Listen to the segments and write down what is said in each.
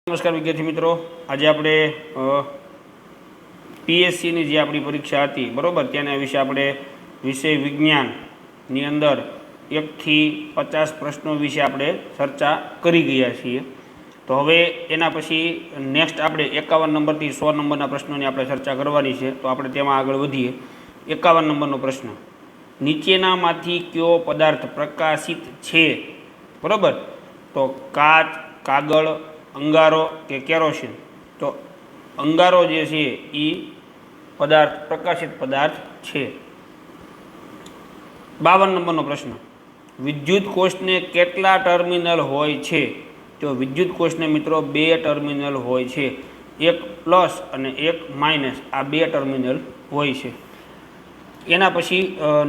नमस्कार विद्यार्थी मित्रों, आज आपणे पीएससी ની જે આપણી પરીક્ષા હતી બરોબર તેના વિશે આપણે વિષય વિજ્ઞાનની અંદર 1 થી 50 પ્રશ્નો વિશે આપણે ચર્ચા કરી ગયા છીએ। તો હવે એના પછી નેક્સ્ટ આપણે 51 નંબરથી 100 નંબરના પ્રશ્નોની આપણે ચર્ચા કરવાની છે। તો આપણે તેમાં આગળ વધીએ। 51 નંબરનો પ્રશ્ન, નીચેનામાંથી કયો પદાર્થ પ્રકાશિત છે? બરોબર, તો કાચ, કાગળ, अंगारो के केरोसिन। तो अंगारो जे छे ई पदार्थ प्रकाशित पदार्थ छे। 52 नंबर प्रश्न, विद्युत कोष ने केटला टर्मिनल होय छे? तो विद्युत कोष ने मित्रों 2 टर्मिनल होय छे, एक प्लस अने एक माइनस, आ 2 टर्मिनल होय छे। एना पछी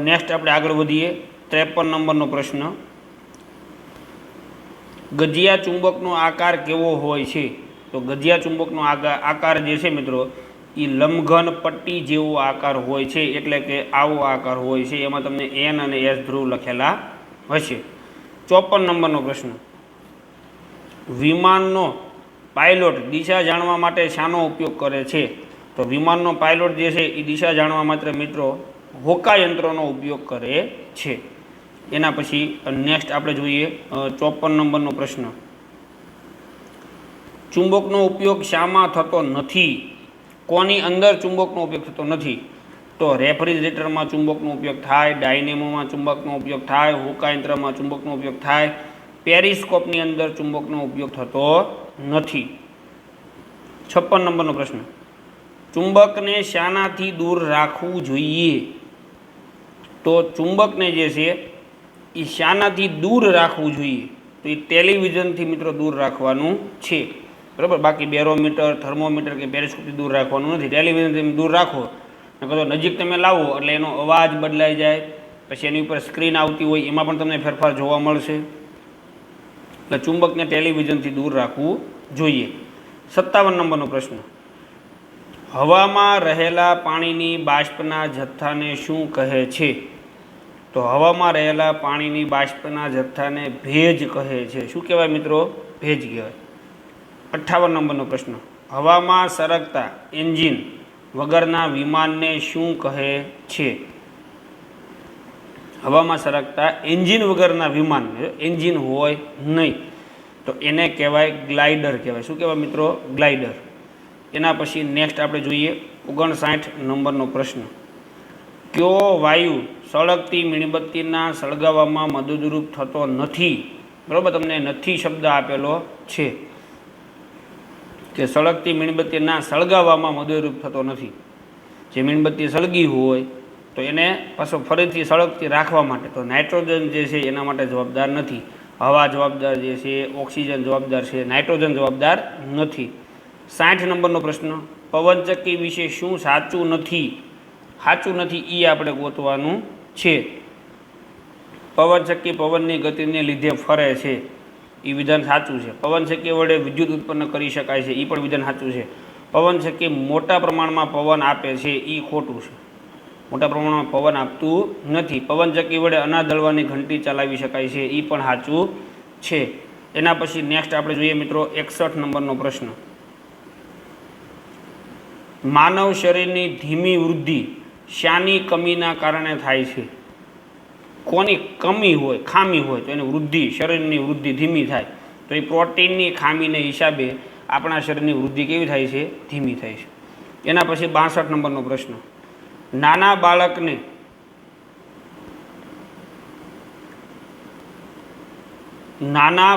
नेक्स्ट आपणे आगळ वधीए। 53 नंबर प्रश्न, गजिया चुंबकनो आकार केवो होय छे? तो गजिया चुंबकनो आकार जे छे मित्रों ई लंबघन पट्टी जेवो आकार होय छे, एटले के आवो आकार होय छे। एमां तमने एन अने एस ध्रुव लखेला हशे। 54 नंबरनो प्रश्न, विमाननो पायलट दिशा जाणवा माटे शानो उपयोग करे छे? तो विमाननो पायलट जे छे ई दिशा जाणवा माटे मित्रों होका यंत्रनो उपयोग करे छे। एना पछी नेक्स्ट आपणे जोईए 54 नंबरनो प्रश्न, चुंबकनो उपयोग शामां थतो नथी? कोनी अंदर चुंबकनो उपयोग थतो नथी? तो रेफ्रिजरेटरमां चुंबकनो उपयोग थाय, डायनेमोमां चुंबकनो उपयोग थाय, होका यंत्रमां चुंबकनो उपयोग थाय, पेरिस्कोपनी अंदर चुंबकनो उपयोग थतो नथी। 56 नंबरनो प्रश्न, चुंबकने शानाथी दूर राखवुं जोईए? तो चुंबकने जे छे ई शानाथी दूर राखवुं जोईए? तो ये टेलिविजनथी मित्रों दूर राखवानुं छे। बराबर, बाकी बेरोमीटर, थर्मोमीटर के पेरिस्कोपथी दूर राखवानुं नथी। टेलिविजनथी दूर राखो नहीतर तो नजीक तमे लावो एटले एनो अवाज बदलाई जाय, पछी एनी उपर स्क्रीन आवती होय एमां पण तमने फेरफार जोवा मळशे। એટલે ચુંબકને ટેલિવિઝનથી દૂર રાખવું જોઈએ। 57 નંબરનો પ્રશ્ન, હવામાં રહેલા પાણીની બાષ્પના જથ્થાને શું કહે છે? तो हवामां रहेला पाणीनी बाष्पना जथ्थाने भेज कहे छे। शुं कहेवाय मित्रों? भेज कहेवाय। 58 नंबरनो प्रश्न, हवामां सरकता एंजीन वगरना विमानने शुं कहे छे? हवामां सरकता एंजीन वगरना विमान, एंजीन होय नहीं तो एने कहेवाय ग्लाइडर कहेवाय। शुं कहेवाय मित्रों? ग्लाइडर। एना पछी नेक्स्ट आपणे जोईए 59 नंबरनो प्रश्न, क्यो वायु सळगती मीणबत्तीना सळगावामां मददरूप थतो नथी? बराबर, तमने नथी शब्द आपेलो छे के सळगती मीणबत्तीना सळगावामां मददरूप थतो नथी। जे मीणबत्ती सळगी होय तो एने पाछो फरीथी सळगती राखवा माटे तो नाइट्रोजन जे छे एना माटे जवाबदार नथी। हवा जवाबदार जे छे, ऑक्सिजन जवाबदार छे, नाइट्रोजन जवाबदार नथी। 60 नंबरनो प्रश्न, पवनचक्की विषे शुं साचुं नथी? साचुं नथी ई आपणे गोतवानुं छे। पवनचक्की पवननी गतिने लीधे फरे छे ई विधान साचुं छे। पवनचक्की वडे विद्युत उत्पन्न करी शकाय छे ई पण विधान साचुं छे। पवनचक्की मोटा प्रमाणमां पवन आपे छे ई खोटुं छे। मोटा प्रमाणमां पवन आपतुं नथी। पवनचक्की वडे अनाज दळवानी घंटी चलावी शकाय छे ई पण साचुं छे। एना पछी नेक्स्ट आपणे जोईए मित्रों 61 नंबरनो प्रश्न, मानव शरीरनी धीमी वृद्धि शानी कमीना कारणे थाय छे? कोनी कमी होय, खामी होय तो एनी वृद्धि, शरीरनी वृद्धि धीमी थाय तो ए प्रोटीननी खामीने हिसाबे आपणा शरीरनी वृद्धि केवी थाय छे? धीमी थाय छे। एना पछी 62 नंबरनो प्रश्न, नाना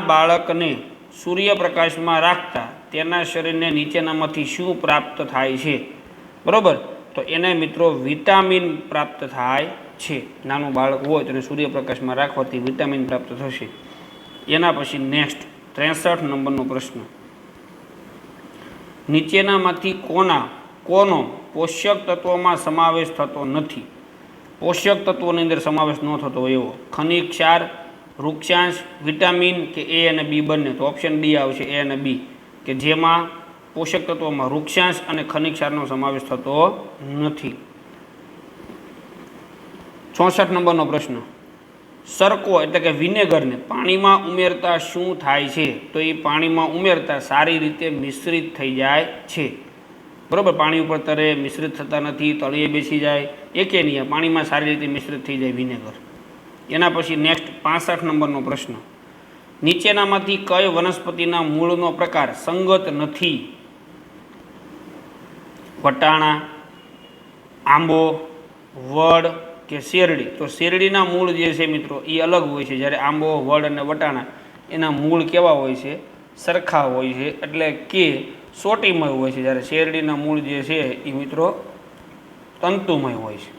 बाळकने सूर्यप्रकाशमां राखता तेना शरीरने नीचेनामांथी शुं प्राप्त थाय छे? बरोबर, तो एने मित्रों विटामिन प्राप्त थाय छे। नानुं बाळक होय तो सूर्यप्रकाशमां राखवाथी विटामिन प्राप्त थशे। एना पछी नेक्स्ट 63 नंबरनो प्रश्न, नीचेनामांथी कोनो पोषक तत्वोमां समावेश थतो नथी? पोषक तत्वोनी अंदर समावेश न थतो एवो खनिज क्षार, वृक्षांश, विटामिन के ए अने बी बंने? तो ऑप्शन डी आवशे, ए अने बी, के जेमां पोषक तत्वोमां वृक्षांश अने खनिज क्षारनो समावेश थतो नथी। 64 नंबरनो प्रश्न, સરકો એટલે કે વિનેગરને પાણીમાં ઉમેરતા શું થાય છે? તો એ પાણીમાં ઉમેરતા સારી રીતે મિશ્રિત થઈ જાય છે, બરાબર. પાણી ઉપર તરે, મિશ્રિત થતા નથી, તળિયે બેસી જાય, એકે નહીં, પાણીમાં સારી રીતે મિશ્રિત થઈ જાય વિનેગર. એના પછી નેક્સ્ટ 65 નંબરનો પ્રશ્ન, નીચેનામાંથી કઈ વનસ્પતિના મૂળનો પ્રકાર સંગત નથી? વટાણા, આંબો, વડ કે શેરડી? તો શેરડીના મૂળ જે છે મિત્રો એ અલગ હોય છે, જ્યારે આંબો, વડ અને વટાણા એના મૂળ કેવા હોય છે? સરખા હોય છે, એટલે કે સોટીમય હોય છે, જ્યારે શેરડીના મૂળ જે છે એ મિત્રો તંતુમય હોય છે.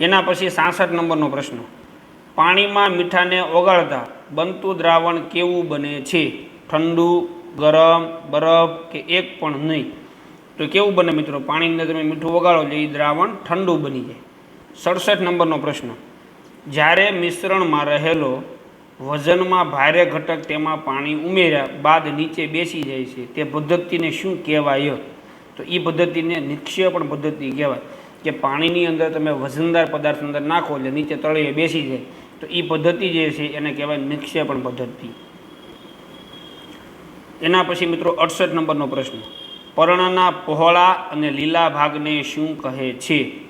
એના પછી 66 નંબરનો પ્રશ્ન, પાણીમાં મીઠાને ઓગાળતા બનતું દ્રાવણ કેવું બને છે? ઠંડુ, ગરમ, બરફ કે એક પણ નહીં? તો કેવું બને મિત્રો? પાણીની અંદર તમે મીઠું ઓગાળો એટલે એ દ્રાવણ ઠંડુ બની જાય. 67 નંબરનો પ્રશ્ન, જ્યારે મિશ્રણમાં રહેલો વજનમાં ભારે ઘટક તેમાં પાણી ઉમેર્યા બાદ નીચે બેસી જાય છે, તે પદ્ધતિને શું કહેવાય? તો એ પદ્ધતિને નિક્ષેપણ પદ્ધતિ કહેવાય, કે પાણીની અંદર તમે વજનદાર પદાર્થ અંદર નાખો એટલે નીચે તળિયે બેસી જાય, તો એ પદ્ધતિ જે છે એને કહેવાય નિક્ષેપણ પદ્ધતિ. એના પછી મિત્રો 68 નંબરનો પ્રશ્ન, પર્ણના પહોળા અને લીલા ભાગને શું કહે છે?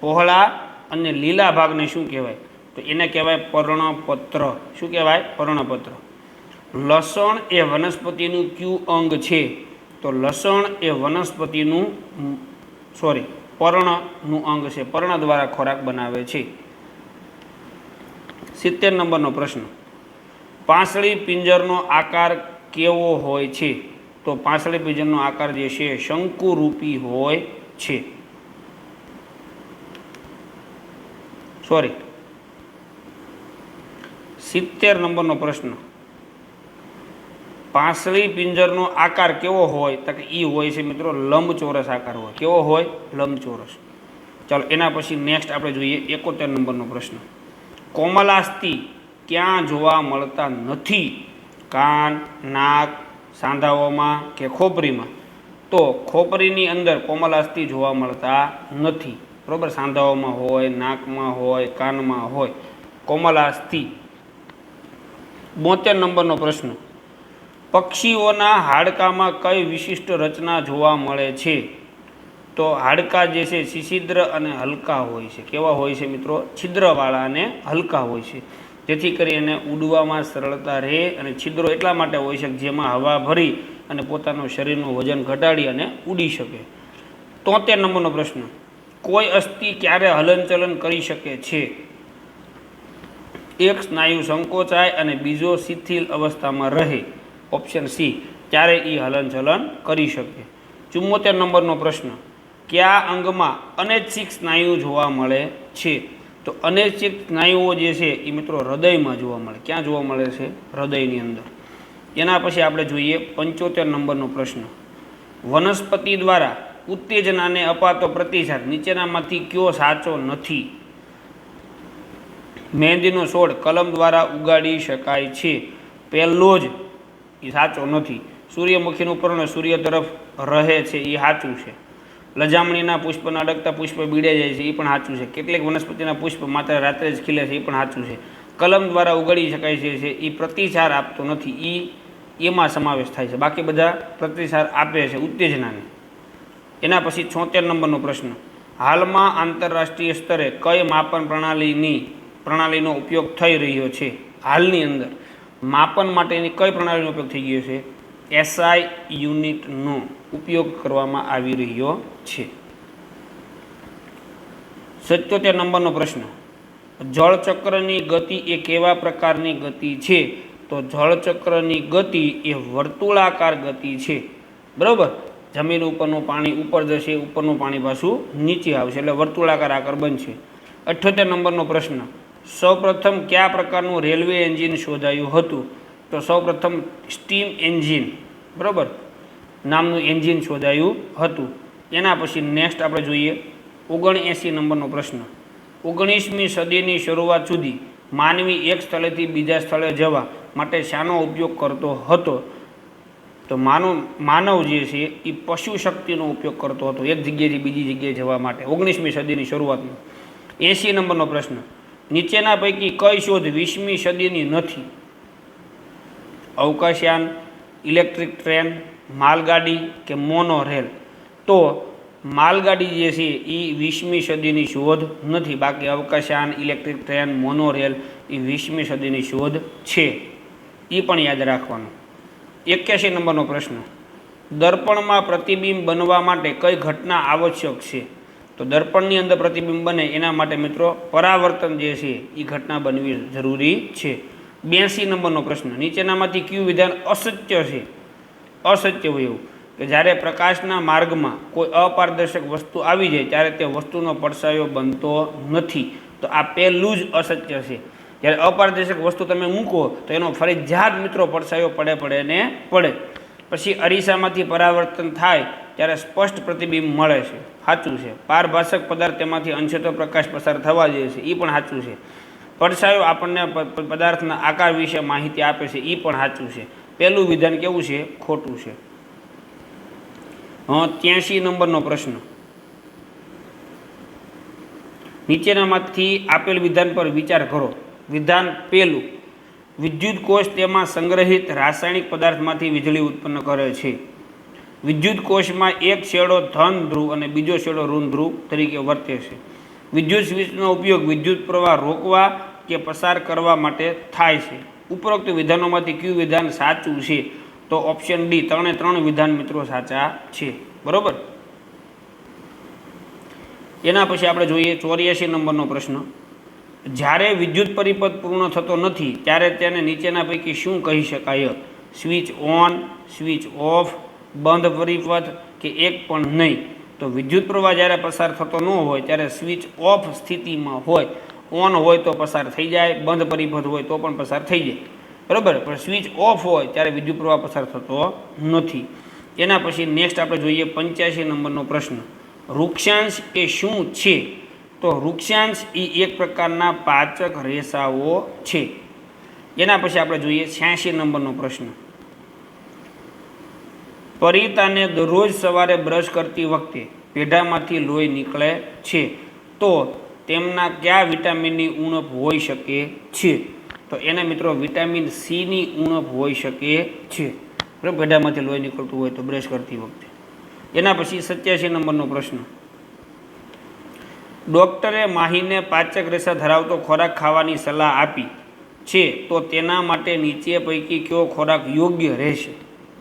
પહોળા અને લીલા ભાગને શું કહેવાય? તો એને કહેવાય પર્ણપત્ર. શું કહેવાય? પર્ણપત્ર. લસણ એ વનસ્પતિનું કયું અંગ છે? તો લસણ એ વનસ્પતિનું પર્ણનું અંગ છે, પર્ણ દ્વારા ખોરાક બનાવે છે. 70 નંબરનો પ્રશ્ન, પાંસળી પિંજરનો આકાર કેવો હોય છે? તો પાંસળી પિંજરનો આકાર જે છે શંકુરૂપી હોય છે. 70 નંબરનો પ્રશ્ન, પાંસળી પિંજરનો આકાર કેવો હોય? તો કે એ હોય છે મિત્રો લંબચોરસ આકાર હોય. કેવો હોય? લંબચોરસ. ચાલો એના પછી નેક્સ્ટ આપણે જોઈએ 71 નંબરનો પ્રશ્ન, કોમલાસ્થિ ક્યાં જોવા મળતા નથી? કાન, નાક, સાંધાઓમાં કે ખોપરીમાં? તો ખોપરીની અંદર કોમલાસ્થિ જોવા મળતા નથી, બરાબર. સાંધાઓમાં હોય, નાકમાં હોય, કાનમાં હોય કોમલાસ્થિ. 72 નંબરનો પ્રશ્ન, પક્ષીઓના હાડકામાં કઈ વિશિષ્ટ રચના જોવા મળે છે? તો હાડકા જે છે શિશિદ્ર અને હલકા હોય છે. કેવા હોય છે મિત્રો? છિદ્રવાળા અને હલકા હોય છે, જેથી કરીને ઉડવામાં સરળતા રહે. અને છિદ્રો એટલા માટે હોય છે જેમાં હવા ભરી અને પોતાનું શરીરનું વજન ઘટાડી અને ઉડી શકે. 73 નંબરનો પ્રશ્ન, કોઈ અસ્થિ ક્યારે હલનચલન કરી શકે છે? એક સ્નાયુ સંકોચાય અને બીજો શિથિલ અવસ્થામાં રહે. ઓપ્શન સી, ત્યારે એ હલનચલન કરી શકે. 74 નંબરનો પ્રશ્ન, કયા અંગમાં અનૈચ્છિક સ્નાયુ જોવા મળે છે? તો અનૈચ્છિક સ્નાયુઓ જે છે એ મિત્રો હૃદયમાં જોવા મળે. ક્યાં જોવા મળે છે? હૃદયની અંદર. એના પછી આપણે જોઈએ 75 નંબરનો પ્રશ્ન, વનસ્પતિ દ્વારા ઉત્તેજનાને અપાતો પ્રતિસાદ નીચેનામાંથી કયો સાચો નથી? મહેંદીનો છોડ કલમ દ્વારા ઉગાડી શકાય છે. પહેલો જ એ સાચો નથી. સૂર્યમુખીનું પર્ણ સૂર્ય તરફ રહે છે, એ સાચું છે. લજામણીના પુષ્પના અડકતા પુષ્પ બીડે જાય છે, એ પણ સાચું છે. કેટલીક વનસ્પતિના પુષ્પ માત્ર રાત્રે જ ખીલે છે, એ પણ સાચું છે. કલમ દ્વારા ઉગાડી શકાય છે, એ પ્રતિસાદ આપતો નથી, એમાં સમાવેશ થાય છે. બાકી બધા પ્રતિસાદ આપે છે ઉત્તેજનાને. એના પછી 76 નંબરનો પ્રશ્ન, હાલમાં આંતરરાષ્ટ્રીય સ્તરે કઈ માપન પ્રણાલીનો ઉપયોગ થઈ રહ્યો છે? હાલની અંદર માપન માટેની કઈ પ્રણાલીનો ઉપયોગ થઈ ગયો છે? SI યુનિટનો ઉપયોગ કરવામાં આવી રહ્યો છે. 77 નંબરનો પ્રશ્ન, જળચક્રની ગતિ એ કેવા પ્રકારની ગતિ છે? તો જળચક્રની ગતિ એ વર્તુળાકાર ગતિ છે, બરાબર. જમીન ઉપરનું પાણી ઉપર જશે, ઉપરનું પાણી પાછું નીચે આવશે, એટલે વર્તુળાકાર આકાર બનશે. 78 નંબરનો પ્રશ્ન, સૌપ્રથમ કયા પ્રકારનું રેલવે એન્જિન શોધાયું હતું? તો સૌપ્રથમ સ્ટીમ એન્જિન, બરાબર, નામનું એન્જિન શોધાયું હતું. એના પછી નેક્સ્ટ આપણે જોઈએ 79 નંબરનો પ્રશ્ન, 19મી સદીની શરૂઆત સુધી માનવી એક સ્થળેથી બીજા સ્થળે જવા માટે શાનો ઉપયોગ કરતો હતો? તો માનવ જે છે એ પશુ શક્તિનો ઉપયોગ કરતો હતો એક જગ્યાએથી બીજી જગ્યાએ જવા માટે 19મી સદીની શરૂઆતમાં. 80 નંબરનો પ્રશ્ન, નીચેના પૈકી કઈ શોધ 20મી સદીની નથી? અવકાશયાન, ઇલેક્ટ્રિક ટ્રેન, માલગાડી કે મોનોરેલ? તો માલગાડી જે છે એ 20મી સદીની શોધ નથી, બાકી અવકાશયાન, ઇલેક્ટ્રિક ટ્રેન, મોનોરેલ એ 20મી સદીની શોધ છે, એ પણ યાદ રાખવાનું. 81 નંબરનો પ્રશ્ન, દર્પણમાં પ્રતિબિંબ બનવા માટે કઈ ઘટના આવશ્યક છે? તો દર્પણની અંદર પ્રતિબિંબ બને એના માટે મિત્રો પરાવર્તન જે છે એ ઘટના બનવી જરૂરી છે. 82 નંબરનો પ્રશ્ન, નીચેનામાંથી કયું વિધાન અસત્ય છે? અસત્ય હોય એવું કે જ્યારે પ્રકાશના માર્ગમાં કોઈ અપારદર્શક વસ્તુ આવી જાય ત્યારે તે વસ્તુનો પડછાયો બનતો નથી. તો આ પહેલું જ અસત્ય છે. જ્યારે અપારદર્શક વસ્તુ તમે મૂકો તો એનો ફરજિયાત મિત્રો પડછાયો પડે ને પડે. પછી અરીસામાંથી પરાવર્તન થાય ત્યારે સ્પષ્ટ પ્રતિબિંબ મળે છે, સાચું છે. પારભાષક પદાર્થ તેમાંથી અંશતઃ પ્રકાશ પસાર થવા જાય છે, એ પણ સાચું છે. પડછાયો આપણને પદાર્થના આકાર વિશે માહિતી આપે છે, એ પણ સાચું છે. પહેલું વિધાન કેવું છે? ખોટું છે. 83 નંબરનો પ્રશ્ન, નીચેનામાંથી આપેલ વિધાન પર વિચાર કરો. વિધાન પહેલું, વિદ્યુત કોષ તેમાં સંગ્રહિત રાસાયણિક પદાર્થમાંથી વીજળી ઉત્પન્ન કરે છે. વિદ્યુત કોષમાં એક છેડો ધન ધ્રુવ અને બીજો છેડો ઋણ ધ્રુવ તરીકે વર્તે છે. વિદ્યુત સ્વિચનો ઉપયોગ વિદ્યુત પ્રવાહ રોકવા કે પસાર કરવા માટે થાય છે. ઉપરોક્ત વિધાનોમાંથી કયું વિધાન સાચું છે? તો ઓપ્શન ડી, 3 વિધાન મિત્રો સાચા છે. બરોબર. એના પછી આપણે જોઈએ 84 નંબરનો પ્રશ્ન, જ્યારે વિદ્યુત પરિપથ પૂર્ણ થતો નથી ત્યારે તેને નીચેના પૈકી શું કહી શકાય? સ્વિચ ઓન, સ્વિચ ઓફ, બંધ પરિપથ કે એક પણ નહીં? તો વિદ્યુત પ્રવાહ જ્યારે પસાર થતો ન હોય ત્યારે સ્વિચ ઓફ સ્થિતિમાં હોય. ઓન હોય તો પસાર થઈ જાય, બંધ પરિપથ હોય તો પણ પસાર થઈ જાય. બરાબર. પણ સ્વિચ ઓફ હોય ત્યારે વિદ્યુત પ્રવાહ પસાર થતો નથી. એના પછી નેક્સ્ટ આપણે જોઈએ 85 નંબરનો પ્રશ્ન, વૃક્ષાંશ એ શું છે? તો વૃક્ષાંશ એ એક પ્રકારના પાચક રેસાઓ છે. એના પછી આપણે જોઈએ 86 નંબરનો પ્રશ્ન, પરિતાને દરરોજ સવારે બ્રશ કરતી વખતે પેઢામાંથી લોહી નીકળે છે, તો તેમના કયા વિટામિનની ઉણપ હોઈ શકે છે? તો એને મિત્રો વિટામિન સીની ઉણપ હોઈ શકે છે. બરાબર. પેઢામાંથી લોહી નીકળતું હોય તો બ્રશ કરતી વખતે. એના પછી 87 નંબરનો પ્રશ્ન, ડૉક્ટરે માહીને પાચક રેસા ધરાવતો ખોરાક ખાવાની સલાહ આપી છે, તો તેના માટે નીચે પૈકી કયો ખોરાક યોગ્ય રહેશે?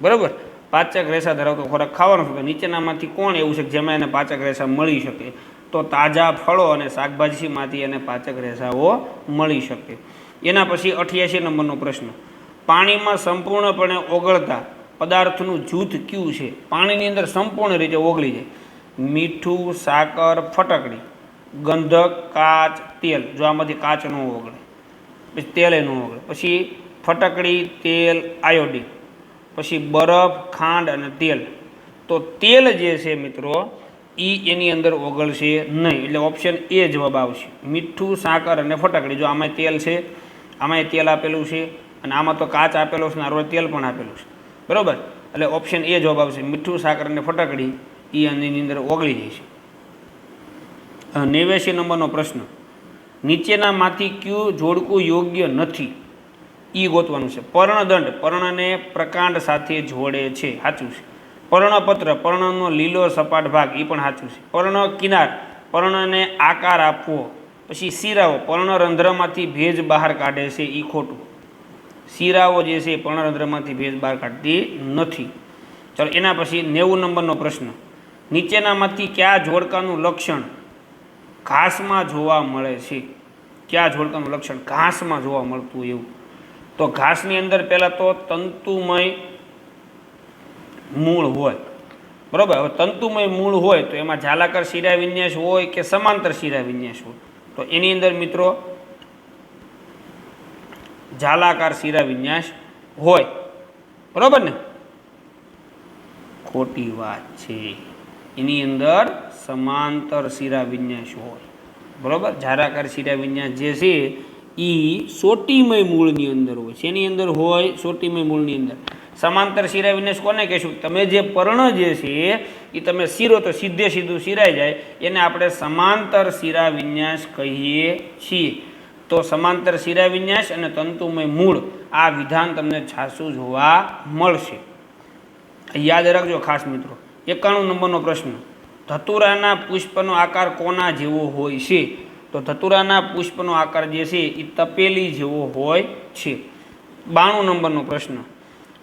બરાબર. પાચક રેસા ધરાવતો ખોરાક ખાવાનો છે, તો નીચેનામાંથી કોણ એવું છે જેમાં એને પાચક રેસા મળી શકે? તો તાજા ફળો અને શાકભાજીમાંથી એને પાચક રેસાઓ મળી શકે. એના પછી 88 નંબરનો પ્રશ્ન, પાણીમાં સંપૂર્ણપણે ઓગળતા પદાર્થનું જૂથ કયું છે? પાણીની અંદર સંપૂર્ણ રીતે ઓગળી જાય. મીઠું, સાકર, ફટકડી, ગંધક, કાચ, તેલ. જો આમાંથી કાચ ન ઓગળે, પછી તેલ ન ઓગળે. પછી ફટકડી, તેલ, આયોડિન, પછી બરફ, ખાંડ અને તેલ. તો તેલ જે છે મિત્રો એની અંદર ઓગળશે નહીં, એટલે ઓપ્શન એ જવાબ આવશે. મીઠું, સાકર અને ફટકડી. જો આમાં તેલ છે, આમાં તેલ આપેલું છે, અને આમાં તો કાચ આપેલો છે, અને તેલ પણ આપેલું છે. બરાબર. એટલે ઓપ્શન એ જવાબ આવશે. મીઠું, સાકર અને ફટકડી એ એની અંદર ઓગળી જાય છે. 89 નંબરનો પ્રશ્ન, નીચેનામાંથી કયું જોડકું યોગ્ય નથી? એ ગોતવાનું છે. પર્ણદંડ પર્ણને પ્રકાંડ સાથે જોડે છે, સાચું છે. પર્ણપત્ર પર્ણનો લીલો સપાટ ભાગ, એ પણ સાચું છે. પર્ણ કિનાર પર્ણને આકાર આપવો. પછી શીરાઓ પર્ણરંધ્રમાંથી ભેજ બહાર કાઢે છે, એ ખોટું. શીરાઓ જે છે પર્ણરંધ્રમાંથી ભેજ બહાર કાઢતી નથી. ચાલો એના પછી 90 નંબરનો પ્રશ્ન, નીચેનામાંથી કયા જોડકાનું લક્ષણ ઘાસમાં જોવા મળે છે? કયા જોડકાનું લક્ષણ ઘાસમાં જોવા મળતું એવું? તો ઘાસની અંદર પહેલાં તો તંતુમય મૂળ હોય. બરાબર. હવે તંતુમય મૂળ હોય તો એમાં જાલાકાર શિરા વિન્યાસ હોય કે સમાંતર શિરા વિન્યાસ હોય? તો એની અંદર મિત્રો જાલાકાર શિરા વિન્યાસ હોય. બરાબર ને? ખોટી વાત છે. એની અંદર સમાંતર શિરા વિન્યાસ હોય. બરાબર. જાલાકાર શિરા વિન્યાસ જે છે એ સોટીમય મૂળની અંદર હોય છે. એની અંદર હોય સોટીમય મૂળની અંદર. સમાંતર શિરા વિન્યાસ કોને કહીશું? તમે જે પર્ણ જે છે એ તમે શીરો તો સીધે સીધું શિરાઈ જાય એને આપણે સમાંતર શિરા વિન્યાસ કહીએ છીએ. તો સમાંતર શિરા વિન્યાસ અને તંતુમય મૂળ આ વિધાન તમને છાસું જોવા મળશે. યાદ રાખજો ખાસ મિત્રો. 91 નંબરનો પ્રશ્ન, ધતુરાના પુષ્પનો આકાર કોના જેવો હોય છે? તો ધતુરાના પુષ્પનો આકાર જે છે એ તપેલી જેવો હોય છે. 92 નંબરનો પ્રશ્ન,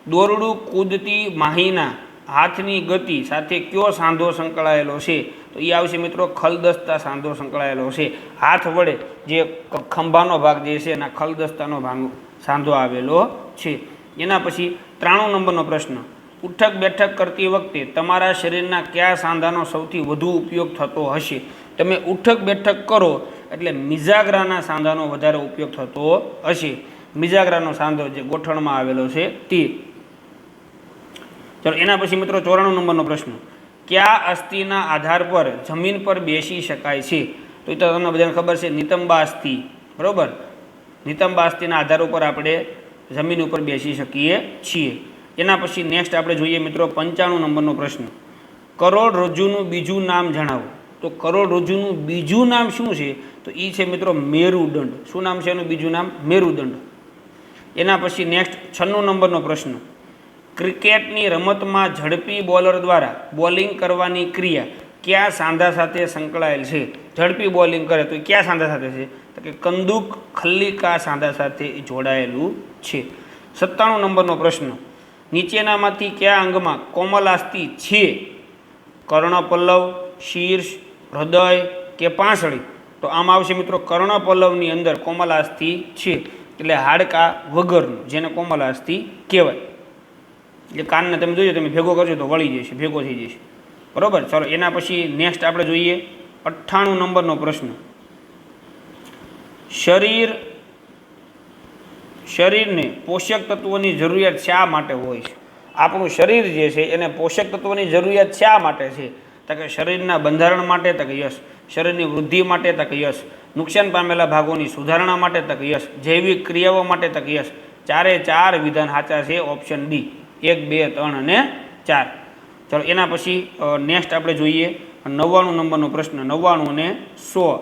દોરડું કૂદતી માહીના હાથની ગતિ સાથે કયો સાંધો સંકળાયેલો છે? તો એ આવશે મિત્રો ખલદસ્તા સાંધો સંકળાયેલો છે. હાથ વડે જે ખંભાનો ભાગ જે છે એના ખલદસ્તાનો ભાગ સાંધો આવેલો છે. એના પછી 93 નંબરનો પ્રશ્ન, ઉઠક બેઠક કરતી વખતે તમારા શરીરના કયા સાંધાનો સૌથી વધુ ઉપયોગ થતો હશે? તમે ઉઠક બેઠક કરો એટલે મિજાગરાના સાંધાનો વધારે ઉપયોગ થતો હશે. મિજાગરાનો સાંધો જે ગોઠણમાં આવેલો છે તે. ચલો એના પછી મિત્રો 94 નંબરનો પ્રશ્ન, કયા અસ્થિના આધાર પર જમીન પર બેસી શકાય છે? તો એ તો તમને બધાને ખબર છે, નિતંબા અસ્થિ. બરાબર, નિતંબા અસ્થિના આધાર ઉપર આપણે જમીન ઉપર બેસી શકીએ છીએ. એના પછી નેક્સ્ટ આપણે જોઈએ મિત્રો 95 નંબરનો પ્રશ્ન, કરોડરજ્જુનું બીજું નામ જણાવો. તો કરોડરજ્જુનું બીજું નામ શું છે? તો એ છે મિત્રો મેરુદંડ. શું નામ છે એનું બીજું નામ? મેરુદંડ. એના પછી નેક્સ્ટ 96 નંબરનો પ્રશ્ન, ક્રિકેટની રમતમાં ઝડપી બોલર દ્વારા બોલિંગ કરવાની ક્રિયા કયા સાંધા સાથે સંકળાયેલ છે? ઝડપી બોલિંગ કરે તો એ કયા સાંધા સાથે છે? તો કે કંદુક ખલ્લિકા સાંધા સાથે જોડાયેલું છે. 97 નંબરનો પ્રશ્ન, નીચેનામાંથી કયા અંગમાં કોમલાસ્થિ છે? કર્ણપલ્લવ, શીર્ષ, હૃદય કે પાંસળી? તો આમ આવશે મિત્રો કર્ણપલ્લવની અંદર કોમલાસ્થિ છે, એટલે હાડકા વગરનું, જેને કોમલાસ્થિ કહેવાય. એટલે કાનને તમે જોજો, તમે ભેગો કરજો તો વળી જશે, ભેગો થઈ જશે. બરાબર. ચાલો એના પછી નેક્સ્ટ આપણે જોઈએ 98 નંબરનો પ્રશ્ન, શરીરને પોષક તત્વોની જરૂરિયાત શા માટે હોય છે? આપણું શરીર જે છે એને પોષક તત્વોની જરૂરિયાત શા માટે છે? તો કે શરીરના બંધારણ માટે, તો કે યસ. શરીરની વૃદ્ધિ માટે, તો કે યસ. નુકસાન પામેલા ભાગોની સુધારણા માટે, તો કે યસ. જૈવિક ક્રિયાઓ માટે, તો કે યસ. 4 વિધાન સાચા છે. ઓપ્શન ડી 1, 2, 3 અને 4. ચાલો એના પછી નેક્સ્ટ આપણે જોઈએ 99 નંબરનો પ્રશ્ન, 99 અને 100.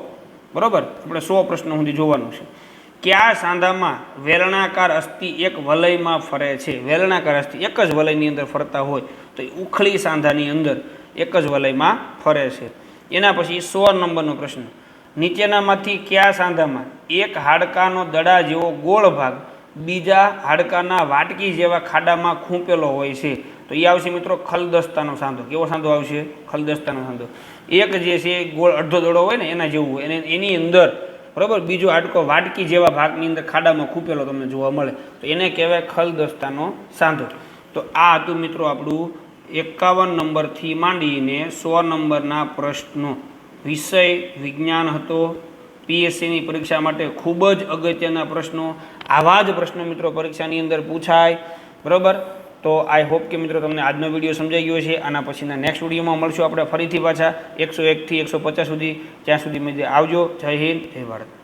બરાબર, આપણે 100 પ્રશ્નો સુધી જોવાનું છે. કયા સાંધામાં વેલણાકાર અસ્થિ એક વલયમાં ફરે છે? વેલણાકાર અસ્થિ એક જ વલયની અંદર ફરતા હોય તો એ ઉખળી સાંધાની અંદર એક જ વલયમાં ફરે છે. એના પછી 100 નંબરનો પ્રશ્ન, નીચેનામાંથી કયા સાંધામાં એક હાડકાનો દડા જેવો ગોળ ભાગ બીજા હાડકાના વાટકી જેવા ખાડામાં ખૂંપેલો હોય છે? તો એ આવશે મિત્રો ખલદસ્તાનો સાંધો. કેવો સાંધો આવશે? ખલદસ્તાનો સાંધો. એક જે છે ગોળ અડધો દડો હોય ને એના જેવું હોય, એની અંદર બરાબર બીજો હાડકો વાટકી જેવા ભાગની અંદર ખાડામાં ખૂંપેલો તમને જોવા મળે, તો એને કહેવાય ખલદસ્તાનો સાંધો. તો આ હતું મિત્રો આપણું 51 નંબરથી માંડીને 100 નંબરના પ્રશ્નો. વિષય વિજ્ઞાન હતો. પીએસસીની પરીક્ષા માટે ખૂબ જ અગત્યના પ્રશ્નો. આવા જ પ્રશ્નો મિત્રો પરીક્ષાની અંદર પૂછાય. બરાબર. તો આઈ હોપ કે મિત્રો તમને આજનો વિડીયો સમજાઈ ગયો છે. આના પછીના નેક્સ્ટ વિડીયોમાં મળશું આપણે ફરીથી પાછા 101 થી 150 સુધી. ત્યાં સુધી મેં આવજો. જય હિન્દ, જય ભારત.